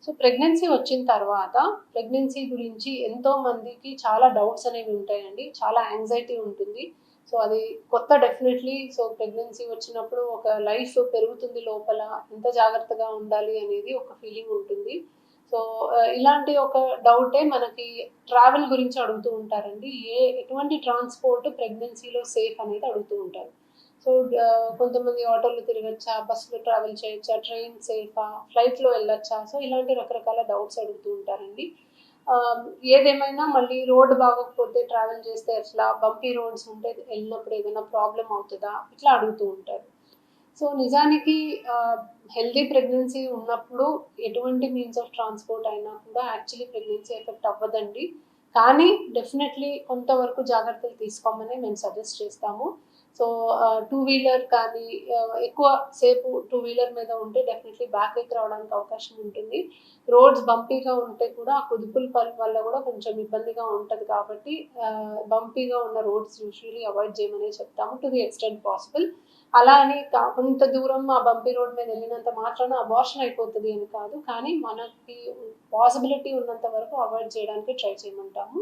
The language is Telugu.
సో, ప్రెగ్నెన్సీ వచ్చిన తర్వాత ప్రెగ్నెన్సీ గురించి ఎంతో మందికి చాలా డౌట్స్ అనేవి ఉంటాయండి. చాలా యాంగ్జైటీ ఉంటుంది. సో, అది కొత్త డెఫినెట్‌లీ. సో, ప్రెగ్నెన్సీ వచ్చినప్పుడు ఒక లైఫ్ పెరుగుతుంది లోపల. ఎంత జాగ్రత్తగా ఉండాలి అనేది ఒక ఫీలింగ్ ఉంటుంది. సో, ఇలాంటి ఒక డౌటే మనకి ట్రావెల్ గురించి అడుగుతూ ఉంటారండి. ఎటువంటి ట్రాన్స్‌పోర్ట్ ప్రెగ్నెన్సీలో సేఫ్ అనేది అడుగుతూ ఉంటారు. సో, కొంతమంది ఆటోలో తిరగొచ్చా? బస్‌లో ట్రావెల్ చేయొచ్చా? ట్రైన్ సేఫా? ఫ్లైట్‌లో వెళ్ళొచ్చా? సో, ఇలాంటి రకరకాల డౌట్స్ అడుగుతూ ఉంటారండి. ఆహ్, ఏదేమైనా మళ్ళీ రోడ్ బాగోకపోతే ట్రావెల్ చేస్తే ఎట్లా? బంపీ రోడ్స్ ఉంటే ఎళ్ళినప్పుడు ఏదైనా ప్రాబ్లమ్ అవుతదా? ఇట్లా అడుగుతూ ఉంటారు. సో, నిజానికి హెల్తీ ప్రెగ్నెన్సీ ఉన్నప్పుడు ఎటువంటి మీన్స్ ఆఫ్ ట్రాన్స్‌పోర్ట్ అయినా కూడా యాక్చువల్లీ ప్రెగ్నెన్సీ ఎఫెక్ట్ అవ్వదండి. కానీ డెఫినెట్‌లీ కొంతవరకు జాగ్రత్తలు తీసుకోమని మేము సజెస్ట్ చేస్తాము. సో, టూ వీలర్ కానీ ఎక్కువ సేపు టూ వీలర్ మీద ఉంటే డెఫినెట్‌లీ బ్యాక్ ఎక్ రావడానికి అవకాశం ఉంటుంది. రోడ్స్ బంపీగా ఉంటే కూడా ఆ కుదుపుల వల్ల కూడా కొంచెం ఇబ్బందిగా ఉంటది కాబట్టి బంపీగా ఉన్న రోడ్స్ యూజువల్లీ అవాయిడ్ చేయమనే చెప్తాము టు ది ఎక్స్‌టెంట్ పాసిబుల్. అలా అని కొంత దూరం ఆ బంపీ రోడ్ మీద ఎళ్ళినంత మాత్రాన అబార్షన్ అయిపోతది అని కాదు. కానీ మనకి పాసిబిలిటీ ఉన్నంత వరకు అవాయిడ్ చేయడానికి ట్రై చేయమంటాము.